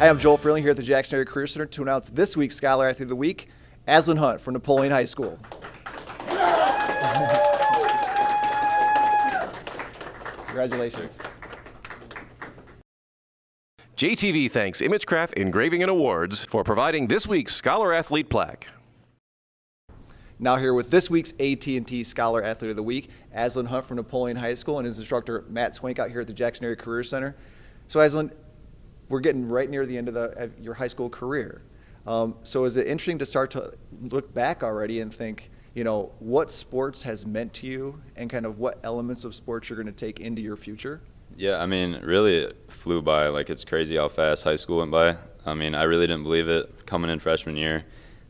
Hi, I'm Joel Freeling here at the Jackson Area Career Center to announce this week's Scholar Athlete of the Week, Asland Hunt from Napoleon High School. Congratulations. JTV thanks Imagecraft Engraving and Awards for providing this week's Scholar Athlete plaque. Now here with this week's AT&T Scholar Athlete of the Week, Asland Hunt from Napoleon High School and his instructor Matt Swank out here at the Jackson Area Career Center. So Asland, we're getting right near the end of your high school career. So is it interesting to start to look back already and think, you know, what sports has meant to you and kind of what elements of sports you're going to take into your future? Yeah, I mean, really it flew by. Like, it's crazy how fast high school went by. I mean, I really didn't believe it coming in freshman year.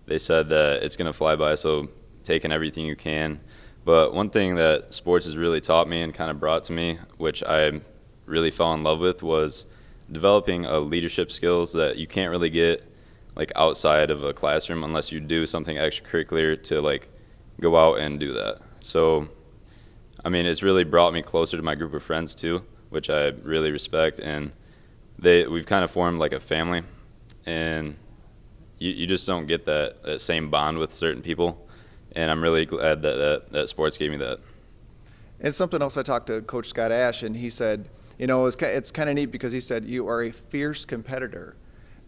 They said that it's going to fly by, so taking everything you can. But one thing that sports has really taught me and kind of brought to me, which I really fell in love with, was developing leadership skills that you can't really get like outside of a classroom unless you do something extracurricular to like go out and do that. So, I mean, it's really brought me closer to my group of friends too, which I really respect, and we've kind of formed like a family, and you just don't get that same bond with certain people. And I'm really glad that sports gave me that. And something else, I talked to Coach Scott Ash, and he said, you know, it's kind of neat because he said, you are a fierce competitor.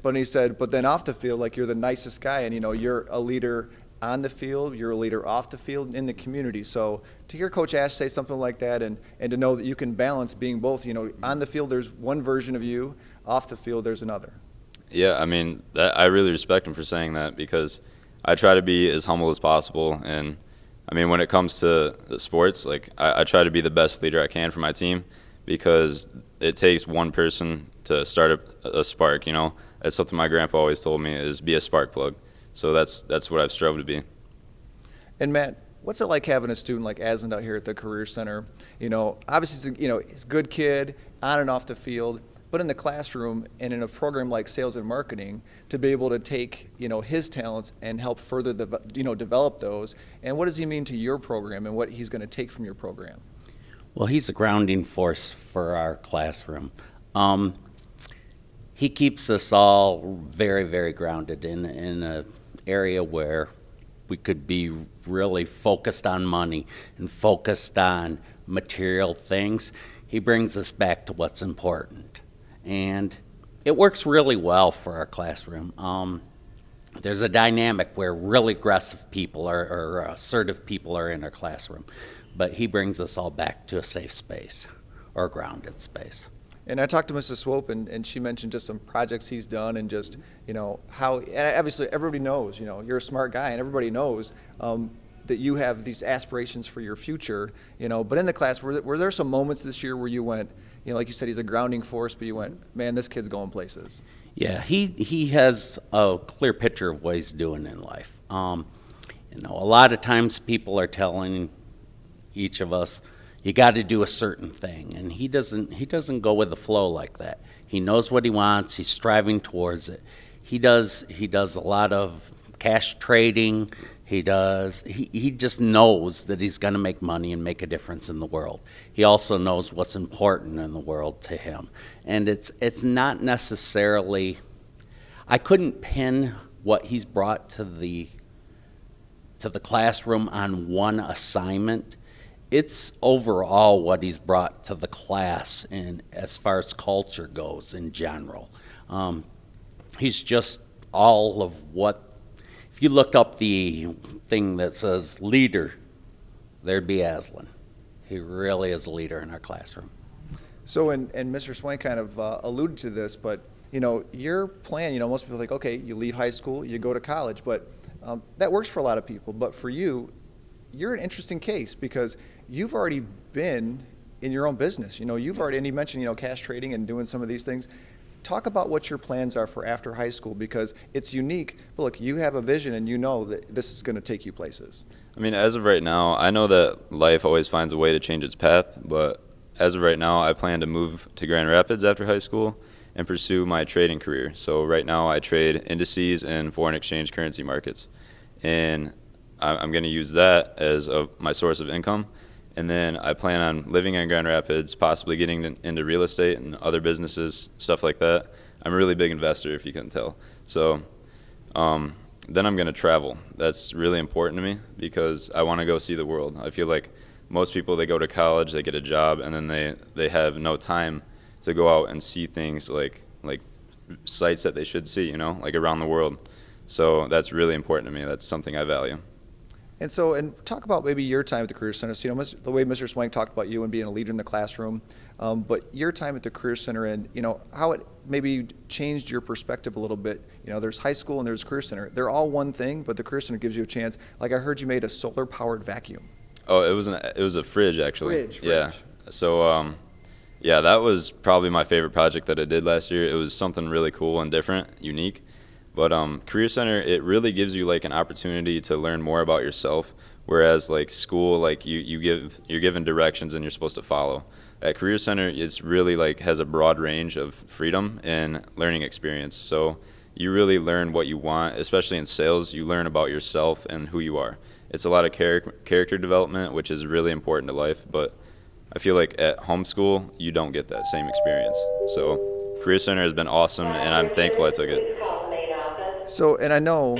But he said, but then off the field, like you're the nicest guy, and, you know, you're a leader on the field, you're a leader off the field, in the community. So to hear Coach Ash say something like that and to know that you can balance being both, you know, on the field there's one version of you, off the field there's another. Yeah, I mean, I really respect him for saying that because I try to be as humble as possible, and I mean, when it comes to the sports, like I try to be the best leader I can for my team because it takes one person to start a spark. You know, that's something my grandpa always told me, is be a spark plug. So that's what I've strove to be. And Matt, what's it like having a student like Asland out here at the Career Center? You know, obviously, he's a good kid on and off the field. But in the classroom and in a program like sales and marketing, to be able to take, you know, his talents and help further, develop those. And what does he mean to your program and what he's going to take from your program? Well, he's a grounding force for our classroom. He keeps us all very, very grounded in an area where we could be really focused on money and focused on material things. He brings us back to what's important. And it works really well for our classroom. There's a dynamic where really aggressive people or assertive people are in our classroom, but he brings us all back to a safe space or a grounded space. And I talked to Mrs. Swope, and she mentioned just some projects he's done and just, you know, how, and obviously everybody knows, you know, you're a smart guy and everybody knows that you have these aspirations for your future, you know, but in the class, were there some moments this year where you went, you know, like you said, he's a grounding force, but you went, man, this kid's going places? Yeah, he has a clear picture of what he's doing in life. You know, a lot of times people are telling each of us, you got to do a certain thing, and he doesn't go with the flow like that. He knows what he wants. He's striving towards it. He does a lot of cash trading. He just knows that he's going to make money and make a difference in the world. He also knows what's important in the world to him. And it's not necessarily, I couldn't pin what he's brought to the classroom on one assignment. It's overall what he's brought to the class and as far as culture goes in general. He's just all of what. If you looked up the thing that says leader, there'd be Asland. He really is a leader in our classroom. So, and Mr. Swain kind of alluded to this, but, you know, your plan, you know, most people think, okay, you leave high school, you go to college, but that works for a lot of people. But for you, you're an interesting case because you've already been in your own business. You know, you've already, and you mentioned, you know, cash trading and doing some of these things. Talk about what your plans are for after high school because it's unique. But look, you have a vision and you know that this is going to take you places. I mean, as of right now, I know that life always finds a way to change its path, but as of right now, I plan to move to Grand Rapids after high school and pursue my trading career. So right now I trade indices and foreign exchange currency markets. And I'm going to use that as my source of income. And then I plan on living in Grand Rapids, possibly getting into real estate and other businesses, stuff like that. I'm a really big investor, if you couldn't tell. So then I'm going to travel. That's really important to me because I want to go see the world. I feel like most people, they go to college, they get a job, and then they have no time to go out and see things like sites that they should see, you know, like around the world. So that's really important to me. That's something I value. And so, and talk about maybe your time at the Career Center. So, you know, the way Mr. Swank talked about you and being a leader in the classroom, but your time at the Career Center and, you know, how it maybe changed your perspective a little bit. You know, there's high school and there's Career Center. They're all one thing, but the Career Center gives you a chance. Like I heard you made a solar-powered vacuum. Oh, it was a fridge, actually. Fridge. Yeah. So, yeah, that was probably my favorite project that I did last year. It was something really cool and different, unique. But Career Center, it really gives you like an opportunity to learn more about yourself, whereas like school, like you're given directions and you're supposed to follow. At Career Center, it's really like has a broad range of freedom and learning experience. So you really learn what you want, especially in sales. You learn about yourself and who you are. It's a lot of character development, which is really important to life. But I feel like at homeschool, you don't get that same experience. So Career Center has been awesome, and I'm thankful I took it. So, and I know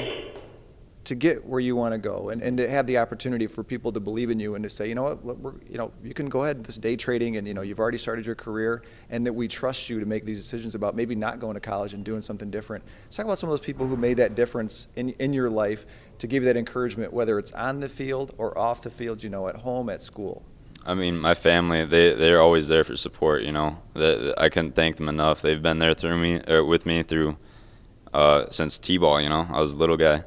to get where you want to go and to have the opportunity for people to believe in you and to say, you know what, you know, you can go ahead with this day trading and, you know, you've already started your career and that we trust you to make these decisions about maybe not going to college and doing something different. Let's talk about some of those people who made that difference in your life to give you that encouragement, whether it's on the field or off the field, you know, at home, at school. I mean, my family, they're always there for support, you know. I couldn't thank them enough. They've been there with me through since T-ball, you know. I was a little guy.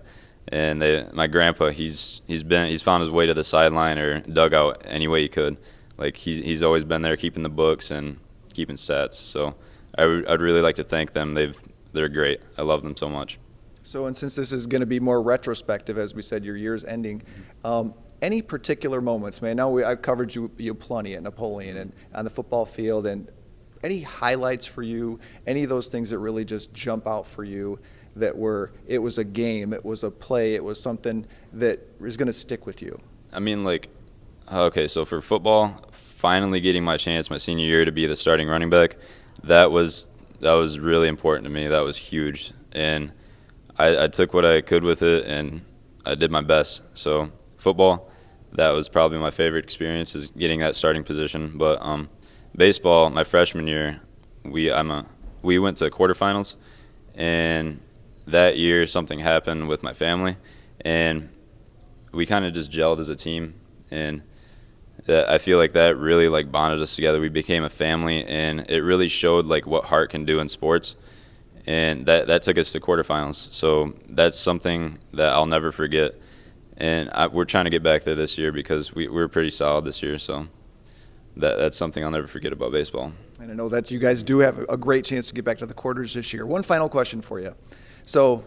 And my grandpa, he's found his way to the sideline or dugout any way he could. Like he's always been there keeping the books and keeping stats. So I'd really like to thank them. They're great. I love them so much. So, and since this is going to be more retrospective, as we said, your year's ending, any particular moments, man? Now I've covered you plenty at Napoleon and on the football field, and any highlights for you? Any of those things that really just jump out for you? It was a game, it was a play, it was something that is going to stick with you? I mean, like, okay, so for football, finally getting my chance my senior year to be the starting running back, that was really important to me. That was huge, and I took what I could with it, and I did my best. So football, that was probably my favorite experience, is getting that starting position. But baseball, my freshman year, we went to quarterfinals, and that year something happened with my family, and we kind of just gelled as a team, and I feel like that really like bonded us together. We became a family, and it really showed like what heart can do in sports, and that took us to quarterfinals. So that's something that I'll never forget, and we're trying to get back there this year because we're pretty solid this year. So that's something I'll never forget about baseball. And I know that you guys do have a great chance to get back to the quarters this year. One final question for you. So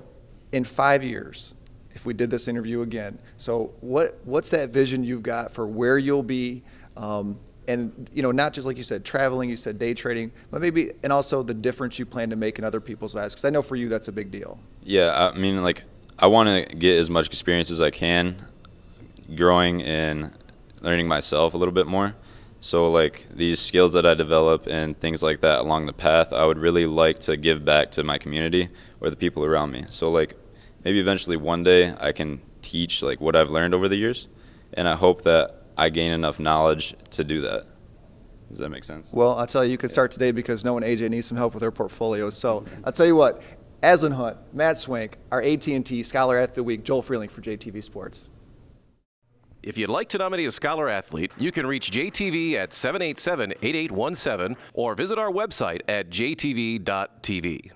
in 5 years, if we did this interview again, so what's that vision you've got for where you'll be? And, you know, not just like you said, traveling, you said day trading, but maybe, and also the difference you plan to make in other people's lives, because I know for you that's a big deal. Yeah, I mean, like, I want to get as much experience as I can, growing and learning myself a little bit more. So, like, these skills that I develop and things like that along the path, I would really like to give back to my community or the people around me. So, like, maybe eventually one day I can teach, like, what I've learned over the years, and I hope that I gain enough knowledge to do that. Does that make sense? Well, I'll tell you, you can start today because knowing AJ needs some help with her portfolio. So I'll tell you what, Asland Hunt, Matt Swank, our AT&T Scholar Athlete of the Week, Joel Freeling for JTV Sports. If you'd like to nominate a Scholar Athlete, you can reach JTV at 787-8817 or visit our website at jtv.tv.